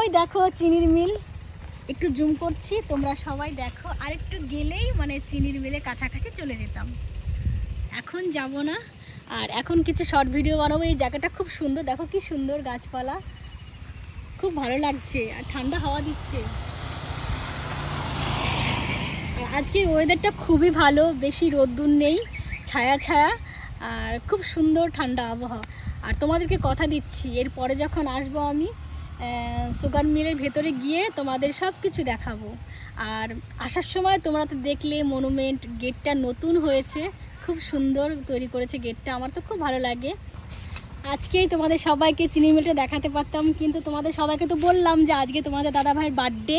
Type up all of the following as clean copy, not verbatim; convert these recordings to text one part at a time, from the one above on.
ওই দেখো চিনির মিল, একটু জুম করছি, তোমরা সবাই দেখো। আর একটু গেলেই মানে চিনির মিলে কাছাকাছি চলে যেতাম। এখন যাব না, আর এখন কিছু শর্ট ভিডিও বানাবো। এই জায়গাটা খুব সুন্দর, দেখো কি সুন্দর গাছপালা, খুব ভালো লাগছে আর ঠান্ডা হাওয়া দিচ্ছে। আর আজকের ওয়েদারটা খুবই ভালো, বেশি রোদ্দুর নেই, ছায়া ছায়া, আর খুব সুন্দর ঠান্ডা আবহাওয়া। আর তোমাদেরকে কথা দিচ্ছি, এরপরে যখন আসবো আমি সুগার মিলের ভেতরে গিয়ে তোমাদের সব কিছু দেখাবো। আর আসার সময় তোমরা তো দেখলে মনুমেন্ট গেটটা নতুন হয়েছে, খুব সুন্দর তৈরি করেছে গেটটা, আমার তো খুব ভালো লাগে। আজকেই তোমাদের সবাইকে চিনি মিলটা দেখাতে পারতাম, কিন্তু তোমাদের সবাইকে তো বললাম যে আজকে তোমাদের দাদা ভাইয়ের বার্থডে।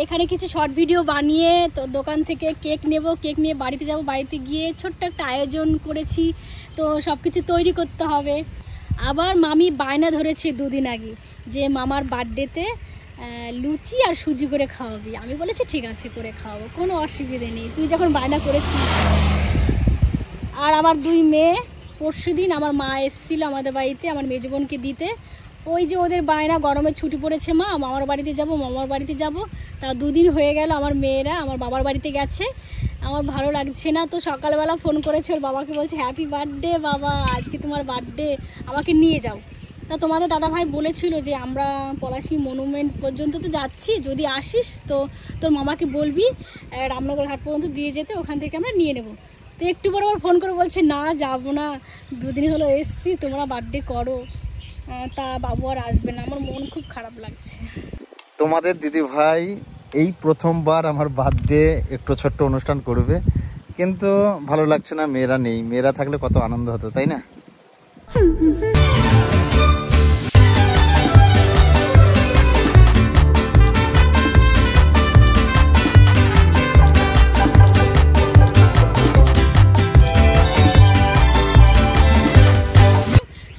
এখানে কিছু শর্ট ভিডিও বানিয়ে তো দোকান থেকে কেক নেব, কেক নিয়ে বাড়িতে যাব, বাড়িতে গিয়ে ছোট্ট একটা আয়োজন করেছি, তো সব কিছু তৈরি করতে হবে। আবার মামি বায়না ধরেছে দুদিন আগে যে মামার বার্থডেতে লুচি আর সুজি করে খাওয়াবি। আমি বলেছি ঠিক আছে, করে খাওয়াবো, কোনো অসুবিধে নেই, তুই যখন বায়না করেছিস। আর আমার দুই মেয়ে, পরশুদিন আমার মা এসেছিলো আমাদের বাড়িতে আমার মেজো বোনকে দিতে। ওই যে ওদের বায়না, গরমের ছুটি পড়েছে, মা মামার বাড়িতে যাব, মামার বাড়িতে যাব। তা দুদিন হয়ে গেল আমার মেয়েরা আমার বাবার বাড়িতে গেছে, আমার ভালো লাগছে না। তো সকালবেলা ফোন করেছে ওর বাবাকে, বলছে হ্যাপি বার্থডে বাবা, আজকে তোমার বার্থডে, আমাকে নিয়ে যাও। তা তোমাদের দাদাভাই বলেছিল যে আমরা পলাশী মনুমেন্ট পর্যন্ত তো যাচ্ছি, যদি আসিস তো তোর মামাকে বলবি রামনগর ঘাট পর্যন্ত দিয়ে যেতে, ওখান থেকে আমরা নিয়ে নেব। তো একটু পর আবার ফোন করে বলছে না যাবো না, দুদিন হলো এসছি, তোমরা বার্থডে করো, তা বাবু আর আসবে না। আমার মন খুব খারাপ লাগছে। তোমাদের দিদি ভাই এই প্রথমবার আমার বার্থডে একটু ছোট্ট অনুষ্ঠান করবে, কিন্তু ভালো লাগছে না, মেয়েরা নেই। মেয়েরা থাকলে কত আনন্দ হতো, তাই না?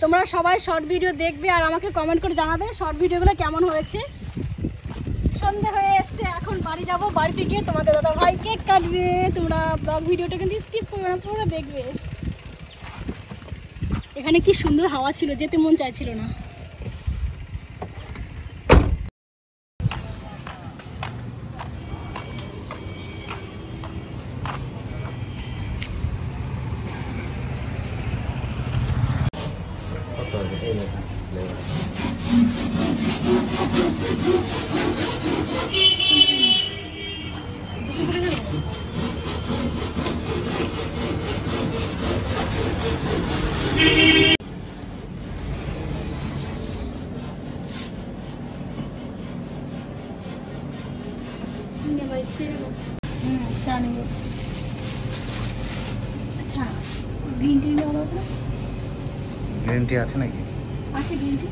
তোমরা সবাই শর্ট ভিডিও দেখবে আর আমাকে কমেন্ট করে জানাবে শর্ট ভিডিওগুলো কেমন হয়েছে। সন্ধ্যা হয়ে এসছে, এখন বাড়ি যাব, বাড়িতে গিয়ে তোমাদের দাদা ভাই কেক কাটবে। তোমরা ব্লগ ভিডিওটা কিন্তু স্কিপ করবে না, পুরো দেখবে। এখানে কি সুন্দর হাওয়া ছিল, যেতে মন চাইছিল না। আচ্ছা গ্রিন টি নেওয়া হতো, গ্রিন টি আছে নাকি? আছে গ্রিন টি।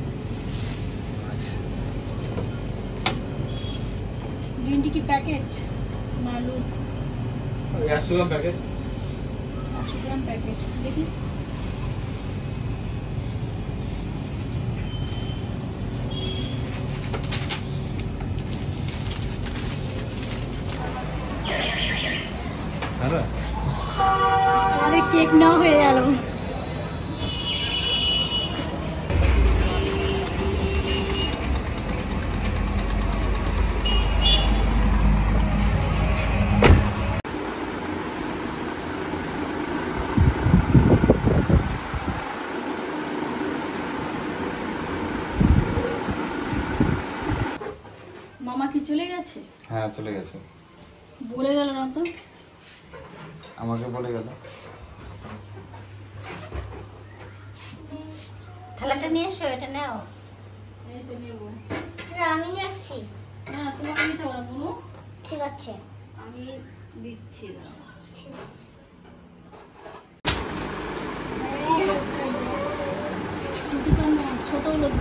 আচ্ছা, গ্রিন টি কি প্যাকেট না লুজ? 100 গ্রাম প্যাকেট। 100 গ্রাম প্যাকেট দেখি। আমাদের কেক নেওয়া হয়ে গেল। মামা কি চলে গেছে? হ্যাঁ চলে গেছে। বলে গেল না তো? আমাকে বলে গেল। থালাটা নিয়ে এসো, এটা নাও। আমি নিচ্ছি। না তোমাকে নিতে হবে না বলো। ঠিক আছে, আমি দিচ্ছি।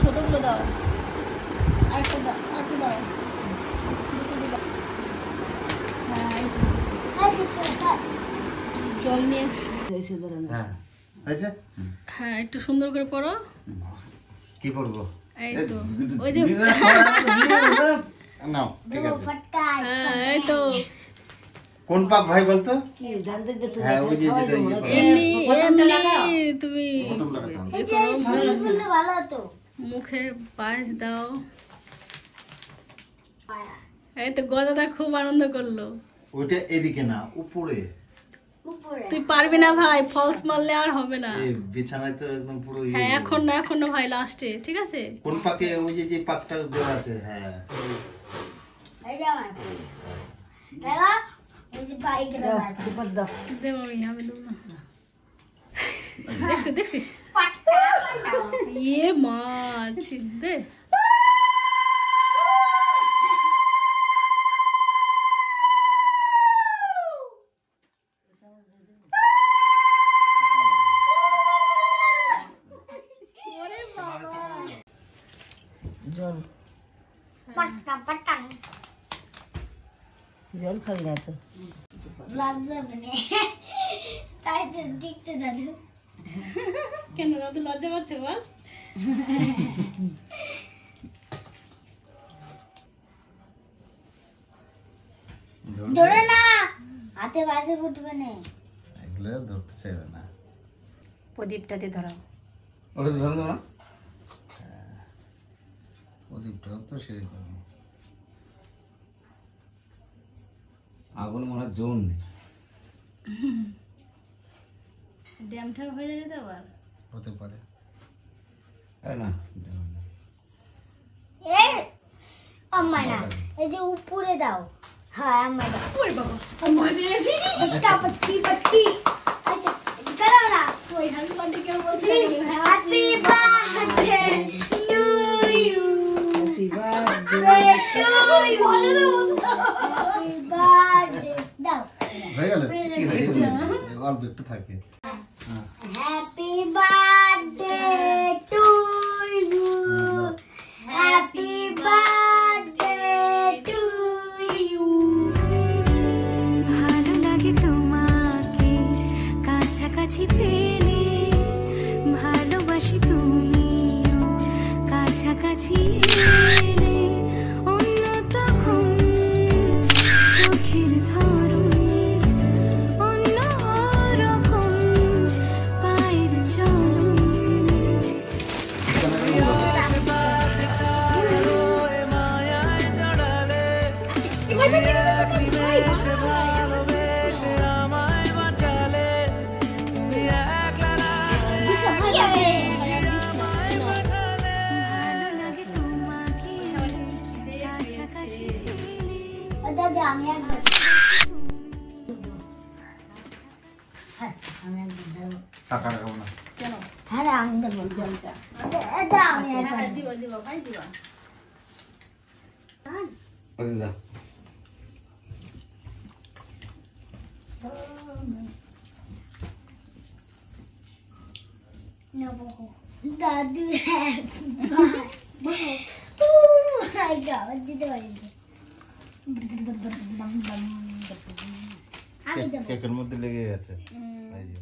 ছোটগুলো দাও, আরেকটা দাও, আরেকটা দাও। জল নিয়ে হ্যাঁ হয়েছে। হ্যাঁ একটু সুন্দর করে পড়ো। কি করবো? এই তো ওই যে নাও, ঠিক আছে। হ্যাঁ এই তো কোন পাক ভাই বলতো? হ্যাঁ ওই যে যেটা এমনি এমনি তুমি বটম লাগাতে হবে। ভালো হতো। মুখে পায়েস দাও। এই তো গজাদা খুব আনন্দ করলো। ওইটা এদিকে না, উপরে। তুই পারবি না ভাই, ফলস মারলে আর হবে না। এই বিছানায় তো একদম পুরো হ্যাঁ এখন না, এখন না ভাই, লাস্টে, ঠিক আছে? কোন পাকে? ওই যে পাকটা দেওয়া আছে। হ্যাঁ এই যে আমার দাদা এই যে বাইকে দাদা দে মামি, আমি দেবো না। দেখছিস দেখছিস? পাটকা ইয়ে মাছ দে। জল পাটকা পাটকা জল খাবি না তো? লাগবে না তাই তো দেখতে দাদু কেন দাদু লজ্জা পাচ্ছে বল? ধরে না, হাতে বাজে ফুটবে না। এগুলো ধরতে চাইবে না। প্রদীপটা দিয়ে ধরাও। ওটা তো ধরে দেবো না। প্রদীপটাও তো সেরকম আগুন মনে জোর নেই। ড্যামটা হয়ে যাবে তো আবার। হতে পারে না। এই আম্মা না, এই যে উপরে দাও। হ্যাঁ আম্মা দাও। ওই বাবা, ভয় পেয়েছি। একটা পট্টি পট্টি। আচ্ছা করো না। ওই হ্যান্ড পার্টি কেউ বলছে please happy birthday to you. Happy birthday happy birthday দাও। হয়ে গেল? অল্প একটু থাকে। Happy birthday to you. Happy birthday to you. ভালো লাগে তোমাকে কাছাকাছি পেলে, ভালোবাসি তুমিও কাছাকাছি এলে, অন্য তখন চোখের ধরন অন্য রকম, পায়ের চলন। ভালো লাগে তোমাকে কাছাকাছি পেলে। দাদা আমি একবার টাকা রাখবো না। কেন? হ্যাঁ আমি দেবো জলটা। দাদা আমি একবার হ্যাঁ দিবা দিবা ভাই দিবা। দা নেবো। দাদু দিতে পারি আমি দেবো। কেকের মধ্যে লেগে গেছে। এই যে